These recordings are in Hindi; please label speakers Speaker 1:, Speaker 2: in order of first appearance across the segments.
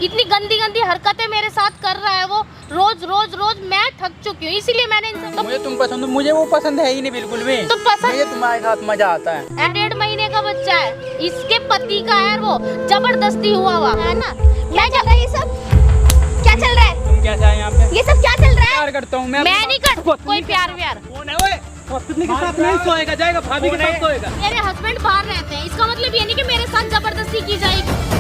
Speaker 1: इतनी गंदी गंदी हरकतें मेरे साथ कर रहा है वो रोज रोज रोज। मैं थक चुकी हूँ, इसीलिए मैंने इनसे
Speaker 2: मुझे तुम पसंद हो, मुझे वो पसंद है ही नहीं बिल्कुल भी।
Speaker 1: तो पसंद
Speaker 2: मुझे तुम्हारे साथ मजा आता है।
Speaker 1: 1.5 महीने का बच्चा है, इसके पति का है, वो जबरदस्ती हुआ है ना।
Speaker 3: क्या चल रहा है ये सब? क्या चल रहा है?
Speaker 2: तुम कैसे आए यहाँ पे?
Speaker 3: ये सब क्या चल रहा है?
Speaker 2: प्यार करता हूँ
Speaker 1: मैं नहीं कर कोई प्यार व्यार।
Speaker 2: पत्नी के साथ नहीं सोएगा, जाएगा भाभी के साथ सोएगा।
Speaker 1: मेरे हस्बैंड बाहर रहते हैं, इसका मतलब ये नहीं कि मेरे साथ जबरदस्ती की जाएगी।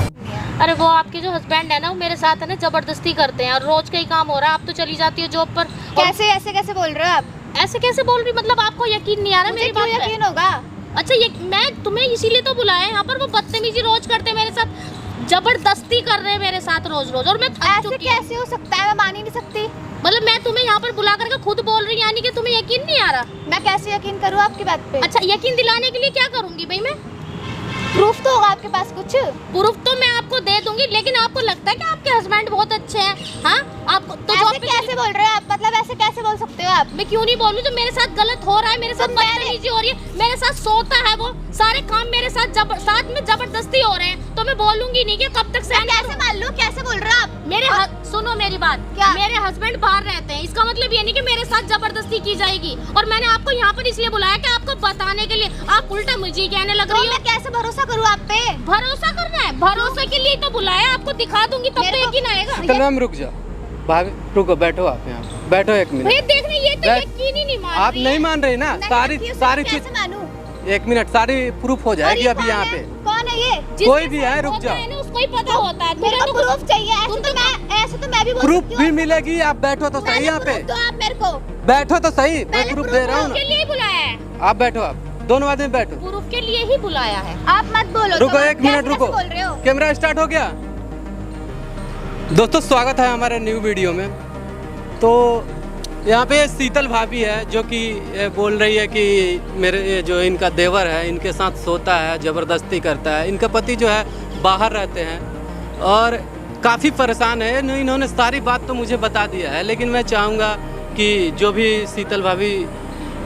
Speaker 1: अरे वो आपके जो हस्बैंड है ना, वो मेरे साथ है ना जबरदस्ती करते हैं और रोज का ही काम हो रहा है। आप तो चली जाती हो जॉब पर।
Speaker 3: कैसे ऐसे कैसे बोल रहे हो आप?
Speaker 1: ऐसे कैसे बोल रही, मतलब आपको यकीन नहीं आ रहा मेरी बात पे?
Speaker 3: यकीन होगा?
Speaker 1: अच्छा ये मैं तुम्हें इसीलिए तो बुलाया यहाँ पर। वो बदतमीजी रोज करते हैं मेरे साथ, जबरदस्ती कर रहे हैं मेरे साथ रोज रोज, और मैं थक
Speaker 3: ऐसे
Speaker 1: चुकी हूँ।
Speaker 3: कैसे हो सकता है? मैं मान ही नहीं सकती।
Speaker 1: मतलब मैं तुम्हें यहाँ पर बुला करके खुद बोल रही हूँ, यानी कि तुम्हें यकीन नहीं आ रहा।
Speaker 3: मैं कैसे यकीन करूँ आपकी बात पे?
Speaker 1: अच्छा यकीन दिलाने के लिए क्या करूंगी भाई मैं?
Speaker 3: प्रूफ तो होगा आपके पास कुछ?
Speaker 1: प्रूफ तो मैं आपको दे दूंगी, लेकिन आपको लगता है कि आपके हस्बैंड बहुत अच्छे हैं? हाँ आपको तो
Speaker 3: ऐसे कैसे बोल रहे हो आप? मतलब ऐसे कैसे बोल सकते हो आप?
Speaker 1: मैं क्यों नहीं बोलूं? जो मेरे साथ गलत हो रहा है, मेरे साथ बदतमीजी हो रही है, मेरे साथ सोता है वो, सारे काम मेरे साथ साथ में जबरदस्ती हो रहे हैं, तो मैं बोलूंगी नहीं कि कब तक सहन
Speaker 3: कैसे मान लूं? कैसे बोल रहे हो आप?
Speaker 1: सुनो मेरी बात।
Speaker 3: क्या?
Speaker 1: मेरे हस्बैंड बाहर रहते हैं, इसका मतलब ये नहीं कि मेरे साथ जबरदस्ती की जाएगी। और मैंने आपको यहाँ पर इसलिए बुलाया कि आपको बताने के लिए। आप उल्टा मुझे कहने लग रही हो।
Speaker 3: मैं कैसे भरोसा करूँ आप पे?
Speaker 1: भरोसा करना है, भरोसे के लिए तो बुलाया, आपको दिखा दूंगी तब तो यकीन आएगा।
Speaker 4: चलो मैम रुक जाओ, भाभी रुको, बैठो आप यहाँ, बैठो एक मिनट।
Speaker 1: भैया देख रहे, ये तो यकीन ही नहीं मान
Speaker 4: आप
Speaker 1: रही
Speaker 4: नहीं
Speaker 1: है।
Speaker 4: मान रही ना? सारी चीज,
Speaker 3: कैसे मानूं?
Speaker 4: एक मिनट, सारी प्रूफ हो जाएगी अभी यहाँ पे।
Speaker 3: कौन है ये?
Speaker 4: कोई भी है, रुक जाओ।
Speaker 1: उसको ही पता होता है।
Speaker 3: मेरे को प्रूफ चाहिए। ऐसे तो मैं भी बोल
Speaker 4: प्रूफ
Speaker 3: सकती
Speaker 4: भी
Speaker 3: हूँ।
Speaker 4: मिलेगी, आप बैठो तो सही यहाँ पे।
Speaker 3: तो आप मेरे को
Speaker 4: बैठो तो सही, मैं प्रूफ दे रहा हूँ
Speaker 1: के लिए ही बुलाया है।
Speaker 4: ना। आप बैठो, आप दोनों आदमी बैठो।
Speaker 1: प्रूफ के लिए ही बुलाया है।
Speaker 3: आप मत बोलो।
Speaker 4: रुको
Speaker 3: तो
Speaker 4: एक मिनट,
Speaker 3: कैसे
Speaker 4: रुको।
Speaker 3: बोल रहे हो?
Speaker 4: कैमरा स्टार्ट हो गया? दोस्तों स्वागत है हमारे न्यू वीडियो में। तो यहाँ पे शीतल भाभी है जो कि बोल रही है कि मेरे जो इनका देवर है इनके साथ सोता है, ज़बरदस्ती करता है। इनका पति जो है बाहर रहते हैं और काफ़ी परेशान है। इन्होंने सारी बात तो मुझे बता दिया है, लेकिन मैं चाहूँगा कि जो भी शीतल भाभी,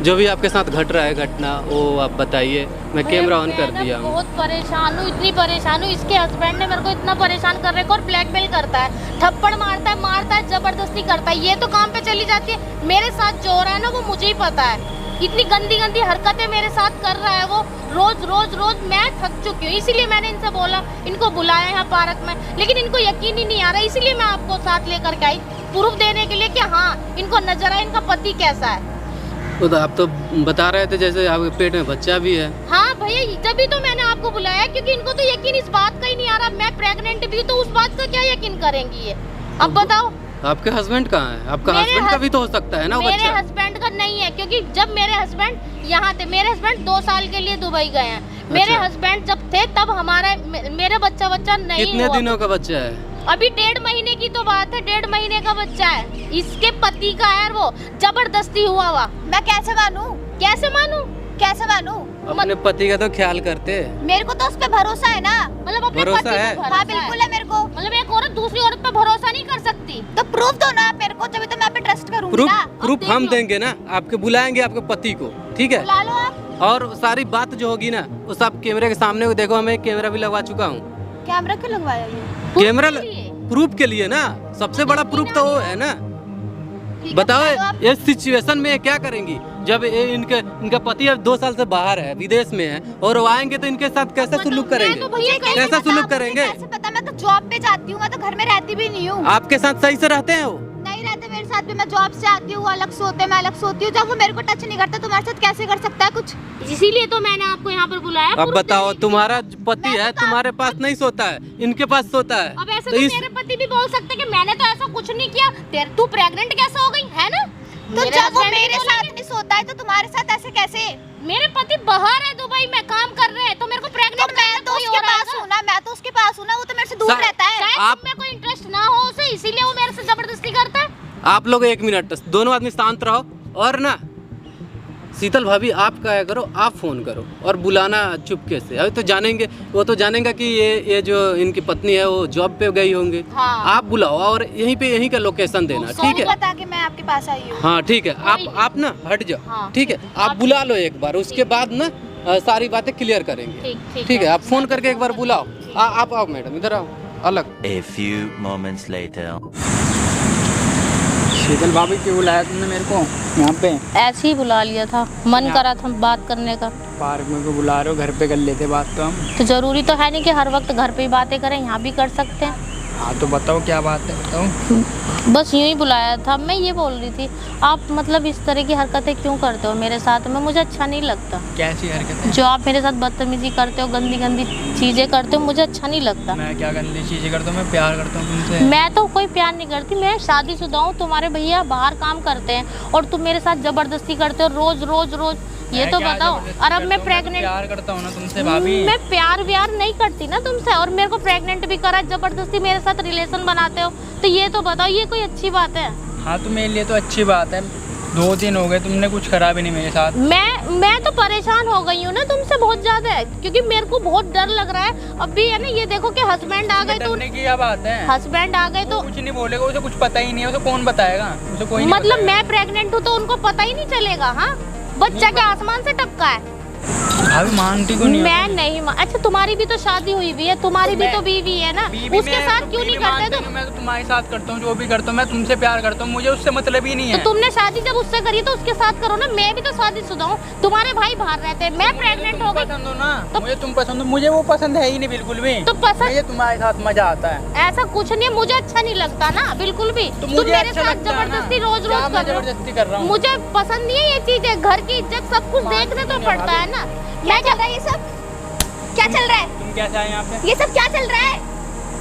Speaker 4: जो भी आपके साथ घट रहा है घटना, वो आप बताइए। मैं कैमरा ऑन कर दिया हूँ।
Speaker 1: बहुत परेशान हूँ, इतनी परेशान हूँ। इसके हस्बैंड ने मेरे को इतना परेशान कर रखा और ब्लैकमेल करता है, थप्पड़ मारता है, जबरदस्ती करता है। ये तो काम पे चली जाती है, मेरे साथ जो हो रहा है ना वो मुझे ही पता है। इतनी गंदी गंदी हरकतें मेरे साथ कर रहा है वो रोज रोज रोज। मैं थक चुकी हूँ, इसीलिए मैंने इनसे बोला, इनको बुलाया यहाँ पार्क में, लेकिन इनको यकीन ही नहीं आ रहा। इसीलिए मैं आपको साथ लेकर के आई, प्रूफ देने के लिए कि हाँ इनको नजर आए इनका पति कैसा है।
Speaker 4: तो आप तो बता रहे थे जैसे आपके पेट में बच्चा भी है।
Speaker 1: हाँ भैया, तभी तो मैंने आपको बुलाया, क्योंकि इनको तो यकीन इस बात का ही नहीं आ रहा। मैं प्रेग्नेंट भी हूँ, तो उस बात का क्या यकीन करेंगी ये? अब बताओ।
Speaker 4: आपके हस्बैंड कहाँ है? आपका हस्बैंड का भी तो हो सकता है ना वो
Speaker 1: मेरे
Speaker 4: बच्चा।
Speaker 1: हस्बैंड का नहीं है, क्योंकि जब मेरे हस्बैंड यहाँ थे, मेरे हस्बैंड 2 साल के लिए दुबई गए हैं। मेरे हस्बैंड जब थे तब हमारा मेरे बच्चा नहीं
Speaker 4: कितने
Speaker 1: हुआ।
Speaker 4: दिनों का बच्चा है?
Speaker 1: अभी 1.5 महीने की तो बात है, 1.5 महीने का बच्चा है। इसके पति का है, वो जबरदस्ती हुआ।
Speaker 3: मैं कैसे मानूं?
Speaker 1: कैसे मानूं?
Speaker 3: कैसे मानूं?
Speaker 4: अपने पति का तो ख्याल करते।
Speaker 3: मेरे को तो उस पे भरोसा है ना।
Speaker 1: मतलब अपने
Speaker 4: भरोसा
Speaker 1: पति पे
Speaker 4: है?
Speaker 1: भरोसा
Speaker 3: हाँ बिल्कुल है मेरे को।
Speaker 1: मतलब एक औरत दूसरी औरत पे भरोसा नहीं कर सकती।
Speaker 3: तो प्रूफ दो ना मेरे को, तभी तो मैं पे ट्रस्ट करूंगी ना।
Speaker 4: प्रूफ हम देंगे ना, आपके बुलाएंगे आपके पति को, ठीक है?
Speaker 3: बुला लो आप।
Speaker 4: और सारी बात जो होगी ना वो सब कैमरे के सामने। देखो मैं कैमरा भी लगवा चुका हूँ।
Speaker 3: कैमरा क्यों लगवाया ये?
Speaker 4: कैमरा प्रूफ के लिए ना, सबसे बड़ा प्रूफ तो वो है ना। बताओ इस सिचुएशन में क्या करेंगी जब इनका पति अब 2 साल से बाहर है, विदेश में है, और वो आएंगे तो इनके साथ कैसा सुलूक करेंगे? कैसा सुलूक करेंगे?
Speaker 3: कैसे पता? मैं तो जॉब पे जाती हूँ, मैं तो घर में रहती भी नहीं हूँ।
Speaker 4: आपके साथ सही से रहते हैं वो?
Speaker 3: नहीं रहते मेरे साथ भी। मैं जॉब से आती हूँ, अलग सोते, मैं अलग सोती हूँ। जब वो मेरे को टच नहीं करता, तुम्हारे साथ कैसे कर सकता है कुछ?
Speaker 1: इसीलिए तो मैंने आपको यहाँ पर बुलाया।
Speaker 4: अब बताओ, तुम्हारा पति है, तुम्हारे पास नहीं सोता है, इनके पास सोता है।
Speaker 1: अब ऐसे तो मेरे पति भी बोल सकते कि मैंने तो ऐसा कुछ नहीं किया, तू प्रेग्नेंट कैसे हो गई है ना?
Speaker 3: तो जब वो मेरे साथ नहीं सोता है तो तुम्हारे साथ ऐसे कैसे?
Speaker 1: मेरे पति बाहर है, दुबई में काम कर रहे हैं, तो मेरे को प्रेग्नेंट
Speaker 3: मैं तो उसके पास हूँ ना, मैं तो उसके पास हूँ ना। वो तो मेरे से दूर रहता है।
Speaker 1: आप में कोई इंटरेस्ट ना हो उसे, इसीलिए वो मेरे से जबरदस्ती करता है।
Speaker 4: आप लोग 1 मिनट दोनों आदमी शांत रहो। और ना शीतल भाभी, आप क्या करो, आप फोन करो और बुलाना चुपके से। अभी तो जानेंगे, वो तो जानेगा कि ये जो इनकी पत्नी है वो जॉब पे गई होंगे।
Speaker 1: हाँ।
Speaker 4: आप बुलाओ और यहीं का लोकेशन देना, ठीक है?
Speaker 3: बता के मैं आपके पास आई हूँ।
Speaker 4: हाँ ठीक है, आप ना हट जाओ।
Speaker 1: हाँ।
Speaker 4: ठीक है, आप बुला लो एक बार, उसके बाद ना सारी बातें क्लियर करेंगे।
Speaker 1: ठीक
Speaker 4: ठीक है, आप फोन करके एक बार बुलाओ। आप आओ मैडम, इधर आओ। अलग।
Speaker 5: A few moments later.
Speaker 6: शीतल भाभी क्यों बुलाया तुमने मेरे को यहाँ पे?
Speaker 1: ऐसे ही बुला लिया था, मन करा था बात करने का।
Speaker 6: पार्क में को बुला रहे हो, घर पे कर लेते बात तो हम।
Speaker 1: तो जरूरी तो है नहीं कि हर वक्त घर पे ही बातें करें, यहाँ भी कर सकते हैं।
Speaker 6: हाँ तो बताओ क्या बात है, बताओ।
Speaker 1: बस यूं ही बुलाया था। मैं ये बोल रही थी, आप मतलब इस तरह की हरकतें क्यों करते हो मेरे साथ में? मुझे अच्छा नहीं लगता।
Speaker 6: कैसी हरकतें?
Speaker 1: जो आप मेरे साथ बदतमीजी करते हो, गंदी गंदी चीजें करते हो, मुझे अच्छा नहीं लगता।
Speaker 6: मैं क्या गंदी चीजें करता हूँ? मैं प्यार करता हूँ तुमसे।
Speaker 1: मैं तो कोई प्यार नहीं करती, मैं शादीशुदा हूँ। तुम्हारे भैया बाहर काम करते हैं और तुम मेरे साथ जबरदस्ती करते हो रोज रोज रोज। ये तो बताओ। और अब मैं प्रेग्नेंट,
Speaker 6: प्यार करता हूँ ना तुमसे भाभी।
Speaker 1: मैं प्यार व्यार नहीं करती ना तुमसे, और मेरे को प्रेग्नेंट भी करा, जबरदस्ती मेरे साथ रिलेशन बनाते हो। तो ये तो बताओ, ये कोई अच्छी बात है?
Speaker 6: हाँ तो मेरे लिए तो अच्छी बात है। 2 दिन हो गए तुमने कुछ करा भी नहीं मेरे साथ।
Speaker 1: मैं तो परेशान हो गई हूँ ना तुमसे बहुत ज्यादा, क्योंकि मेरे को बहुत डर लग रहा है। अभी है ना, ये देखो कि हस्बैंड आ गए तो
Speaker 6: डरने की क्या बात है?
Speaker 1: हस्बैंड आ गए तो
Speaker 6: कुछ नहीं बोलेगा, उसे कुछ पता ही नहीं है, उसे कौन बताएगा? उसे कोई नहीं
Speaker 1: मतलब
Speaker 6: बताएगा।
Speaker 1: मैं प्रेग्नेंट हूँ तो उनको पता ही नहीं चलेगा? हाँ, बच्चा क्या आसमान से टपका है?
Speaker 6: भाभी मानती को नहीं हो?
Speaker 1: मैं नहीं अच्छा, तुम्हारी भी तो शादी हुई हुई है, तुम्हारी भी तो बीवी है ना, उसके साथ क्यों नहीं करते तुम?
Speaker 6: मैं तो तुम्हारे साथ करता हूँ, जो भी करता हूँ। मैं तुमसे प्यार करता हूँ, मुझे उससे मतलब ही नहीं है।
Speaker 1: तो तुमने शादी जब उससे करी तो उसके साथ करो ना। मैं भी तो शादीशुदा हूँ, तुम्हारे भाई बाहर रहते हैं, मैं प्रेग्नेंट हो गई।
Speaker 6: पसंद हो ना, मुझे तुम पसंद हो, मुझे वो पसंद है ही नहीं बिल्कुल भी।
Speaker 1: तो पसंद,
Speaker 6: मुझे तुम्हारे साथ मजा आता है।
Speaker 1: ऐसा कुछ नहीं है, मुझे अच्छा नहीं लगता ना बिल्कुल भी। तुम
Speaker 6: मुझे
Speaker 1: मेरे
Speaker 6: अच्छा
Speaker 1: साथ
Speaker 6: लगता है ना।
Speaker 1: जबरदस्ती रोज रोज कर रहे हो।
Speaker 6: जबरदस्ती कर रहा हूँ।
Speaker 1: मुझे पसंद नहीं है ये चीजें, घर की इज्जत सब कुछ देखने तो पड़ता है ना।
Speaker 3: क्या चल रहा है ये सब? क्या चल रहा है
Speaker 6: तुम कैसे आए यहाँ पे?
Speaker 3: ये सब? क्या चल रहा है?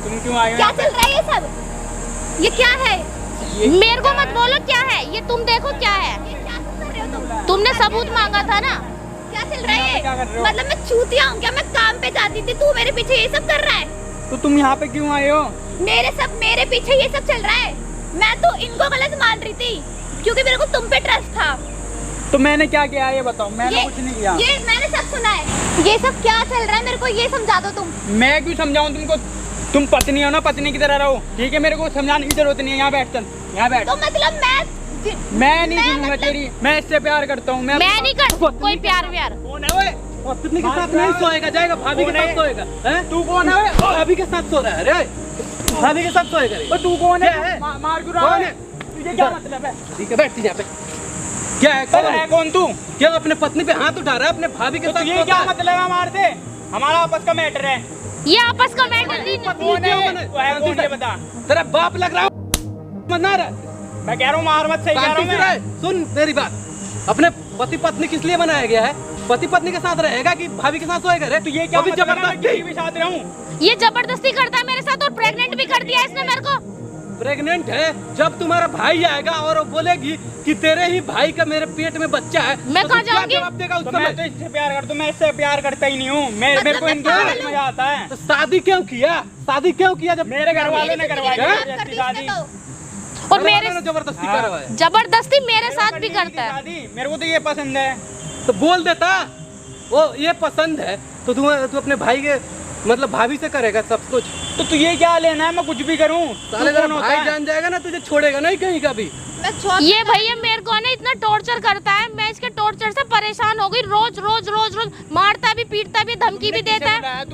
Speaker 6: तुम क्यों आए हो
Speaker 3: क्या
Speaker 6: यहाँ पे?
Speaker 3: चल रहा है ये सब? ये क्या है?
Speaker 1: मेरे को मत बोलो क्या है ये, तुम देखो क्या है।
Speaker 3: ये क्या कर रहे हो तुम?
Speaker 1: तुमने सबूत मांगा था ना।
Speaker 3: क्या चल रहा है
Speaker 6: क्या कर रहे
Speaker 3: ये?
Speaker 6: हो?
Speaker 3: मतलब मैं चूतिया हूँ क्या? मैं काम पे जाती थी, तू मेरे पीछे ये सब कर रहा है?
Speaker 6: तो तुम यहाँ पे क्यों आए हो?
Speaker 3: मेरे पीछे ये सब चल रहा है। मैं तो इनको गलत मान रही थी क्योंकि मेरे को तुम पे ट्रस्ट था।
Speaker 6: तो मैंने क्या किया ये बताओ? मैंने कुछ नहीं किया।
Speaker 3: ये मैंने सब सुना है। ये सब क्या चल रहा है मेरे को ये समझा दो तुम।
Speaker 6: मैं क्यों समझाऊं तुमको? तुम पत्नी हो ना, पत्नी की तरह रहो, ठीक है? मेरे को समझाने की जरूरत नहीं है। यहाँ बैठ, चल यहाँ बैठ।
Speaker 3: तो मतलब
Speaker 6: मैं नहीं सुनूंगा तेरी। मैं इससे प्यार करता हूँ।
Speaker 1: मैं नहीं कर कोई प्यार व्यार।
Speaker 6: कौन है ओए?
Speaker 2: पत्नी के साथ नहीं सोएगा, जाएगा भाभी के साथ सोएगा। हैं?
Speaker 6: तू कौन है?
Speaker 2: भाभी के साथ सो रहा है रे, भाभी के साथ सोएगा रे।
Speaker 6: तू कौन है?
Speaker 2: क्या है?
Speaker 6: मार क्यों रहा
Speaker 2: कौन
Speaker 6: है?
Speaker 2: है?
Speaker 6: तुझे क्या मतलब है?
Speaker 2: ठीक है, बैठ यहाँ पे। क्या है?
Speaker 6: कौन है? कौन तू?
Speaker 2: क्या अपने पत्नी पे हाथ उठा रहा है? अपने भाभी के
Speaker 6: तो
Speaker 2: साथ
Speaker 6: ये
Speaker 2: सोता
Speaker 6: क्या
Speaker 2: है?
Speaker 6: मतलब है? मार दे, हमारा आपस का मैटर है।
Speaker 1: ये आपस का मैटर नहीं।
Speaker 6: कौन है? वो है कौन ये बता।
Speaker 2: तेरा बाप लग रहा मना रहा।
Speaker 6: मैं कह रहा हूँ मार मत, सही कह रहा हूँ मैं।
Speaker 2: सुन मेरी बात, अपने पति पत्नी किस लिए बनाया गया है? पति पत्नी के साथ रहेगा कि भाभी के साथ सोएगा रे?
Speaker 6: तो ये क्या
Speaker 2: अभी
Speaker 6: मतलब है? मैं
Speaker 2: जबरदस्ती
Speaker 6: किसी भी साथ रहूं?
Speaker 1: ये जबरदस्ती करता है मेरे साथ और प्रेग्नेंट भी कर दिया इसने मेरे को।
Speaker 2: प्रेग्नेंट है। जब तुम्हारा भाई आएगा और वो बोलेगी कि तेरे ही भाई का मेरे पेट में बच्चा है,
Speaker 1: मैं
Speaker 2: तो
Speaker 1: कहाँ
Speaker 2: तू क्या
Speaker 1: जाऊंगी?
Speaker 2: जवाब देगा उस
Speaker 6: तो
Speaker 2: समय?
Speaker 6: मैं तो इससे प्यार करता हूँ, मैं इससे प्यार करता ही नहीं हूँ। मेरे को इनके साथ मजा आता है।
Speaker 2: तो शादी क्यों किया? शादी क्यों किया जब
Speaker 6: मेरे घर वालों ने करवाई
Speaker 2: क्या?
Speaker 6: जबरदस्ती शादी।
Speaker 1: और मेरे
Speaker 2: जबरदस्ती
Speaker 6: हाँ।
Speaker 2: करवाया?
Speaker 1: जबरदस्ती मेरे साथ भी करता है।
Speaker 6: शादी मेरे को तो ये पसंद है।
Speaker 2: तो बोल देता वो ये पसंद है तो तू अपने भाई के मतलब भाभी से करेगा सब कुछ।
Speaker 6: तो तुझे क्या लेना है? मैं कुछ भी करूँ?
Speaker 2: साले तेरा भाई जान जाएगा ना, तुझे छोड़ेगा नहीं कहीं का भी।
Speaker 1: ये भैया मेरे को ना इतना टॉर्चर करता है, मैं इसके टॉर्चर से परेशान हो गई। रोज रोज रोज रोज मारता भी, पीटता भी, धमकी भी देता है।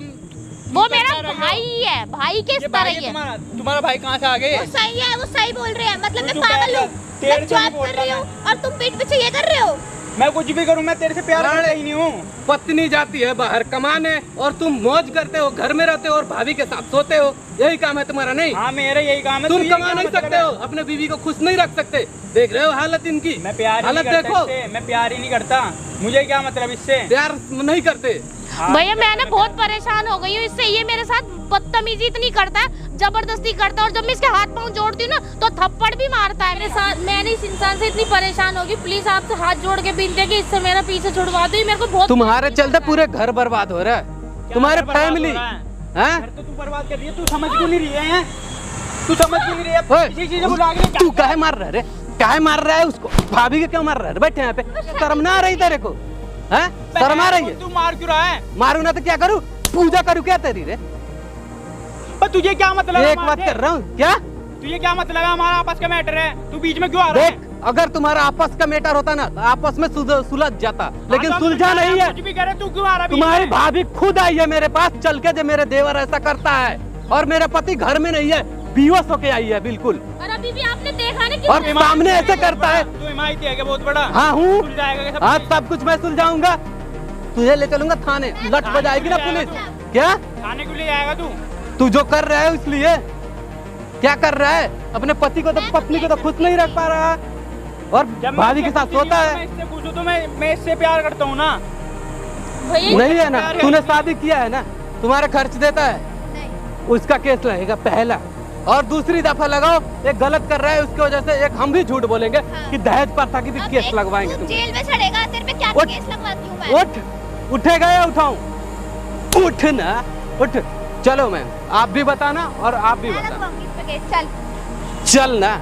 Speaker 1: वो मेरा भाई है, भाई के तरह ही है।
Speaker 6: तुम्हारा भाई कहाँ से आ गए?
Speaker 3: वो सही है, वो सही बोल रहे हैं। मतलब मैं
Speaker 6: तू
Speaker 3: पागल हूँ,
Speaker 6: तेरे
Speaker 3: मैं
Speaker 6: से
Speaker 3: जॉब
Speaker 6: नहीं बोल
Speaker 3: कर
Speaker 6: रहा
Speaker 3: रही हूँ और तुम पीठ पीछे ये कर रहे हो।
Speaker 6: मैं कुछ भी करूँ, मैं तेरे से प्यार करता ही नहीं हूँ।
Speaker 2: पत्नी जाती है बाहर कमाने और तुम मौज करते हो, घर में रहते हो और भाभी के साथ सोते हो। यही काम है तुम्हारा? नहीं,
Speaker 6: हाँ मेरा यही काम है।
Speaker 2: तुम
Speaker 6: तो
Speaker 2: कमा नहीं सकते हो, अपने बीवी को खुश नहीं रख सकते। देख रहे हो हालत इनकी?
Speaker 6: मैं प्यार ही नहीं
Speaker 2: हालत
Speaker 6: करता
Speaker 2: देखो।
Speaker 6: इससे। मैं प्यार ही नहीं करता। मुझे क्या मतलब इससे?
Speaker 2: प्यार नहीं करते।
Speaker 1: भैया मैं ना बहुत परेशान हो गई हूँ इससे। ये मेरे साथ बदतमीजी इतनी करता है, जबरदस्ती करता है, और जब मैं इसके हाथ पांव जोड़ती हूँ ना तो थप्पड़ भी मारता है मेरे साथ। मैंने इस इंसान से इतनी परेशान होगी, प्लीज आपसे हाथ जोड़ के विनती है कि इससे मेरा पीछे छुड़वा दो। ये मेरे को बहुत
Speaker 2: तुम्हारे चलते पूरे घर बर्बाद हो रहा है, तुम्हारे फैमिली।
Speaker 6: घर तो तू बर्बाद कर रही है। तू समझ क्यों नहीं रही है? तू समझ क्यों नहीं रही है?
Speaker 2: ओए,
Speaker 6: किसी चीज़ बुला के
Speaker 2: तू काहे मार रहा है रे? काहे मार रहा है उसको? भाभी के क्यों मार रहा है? बैठे यहाँ पे, शर्म ना आ रही तेरे को? हैं? शर्म आ रही है?
Speaker 6: तू मार क्यों रहा है?
Speaker 2: मारू ना तो क्या करूँ? पूजा करूँ क्या तेरी रे?
Speaker 6: पर तुझे क्या मतलब है?
Speaker 2: एक बात कर रहा हूँ क्या?
Speaker 6: तुझे क्या मतलब है? हमारा आपस का मैटर है, तू बीच में क्यों आ रहा है?
Speaker 2: देख, अगर तुम्हारा आपस का मैटर होता ना तो आपस में सुलझ जाता, लेकिन
Speaker 6: हाँ, तो
Speaker 2: सुलझा नहीं है।
Speaker 6: कुछ भी करे, तू क्यों आ रहा है?
Speaker 2: तुम्हारी भाभी खुद आई है मेरे पास चल के, जो मेरे देवर ऐसा करता है। और मेरा पति घर में नहीं है, बेहोश होके आई है बिल्कुल।
Speaker 1: और अभी भी आपने देखा ना
Speaker 2: और सामने ऐसे करता है।
Speaker 6: तू हिमायती है क्या बहुत बड़ा?
Speaker 2: हाँ हूँ,
Speaker 6: सुलझ जाएगा क्या सब?
Speaker 2: आज सब कुछ मैं सुलझाऊंगा। तुझे ले चलूंगा थाने, लट बजाएगी ना पुलिस। क्या
Speaker 6: खाने के लिए जाएगा तू?
Speaker 2: तू जो कर रहा है इसलिए क्या कर रहा है? अपने पति को तो पत्नी को तो खुश नहीं रख पा रहा है और
Speaker 6: जब मैं
Speaker 2: भाभी के
Speaker 6: इससे
Speaker 2: साथ
Speaker 6: पूछी
Speaker 2: सोता
Speaker 6: नहीं,
Speaker 2: है।
Speaker 6: मैं इससे पूछूं तो मैं इससे प्यार करता हूँ ना।
Speaker 1: भैया
Speaker 2: नहीं है ना, तूने शादी किया है ना, तुम्हारा खर्च देता है,
Speaker 3: नहीं
Speaker 2: उसका केस लगेगा पहला। और दूसरी दफा लगाओ, एक गलत कर रहा है उसकी वजह से एक हम भी झूठ बोलेंगे
Speaker 3: हाँ।
Speaker 2: कि दहेज प्रथा की भी
Speaker 3: अब
Speaker 2: केस
Speaker 3: देख,
Speaker 2: लगवाएंगे
Speaker 3: तू
Speaker 2: तुम।
Speaker 3: जेल में चढ़ेगा, तेरे पे क्या
Speaker 2: उठ।
Speaker 3: केस लगवाती हूँ मैं।
Speaker 2: उठ, उठेगा या उठाऊं? उठ ना, उठ। चलो मैम, आप भी बताना और आप भी
Speaker 3: मैं
Speaker 2: बताना।
Speaker 3: लगवाऊंगी इस पे केस, चल।
Speaker 2: चल ना।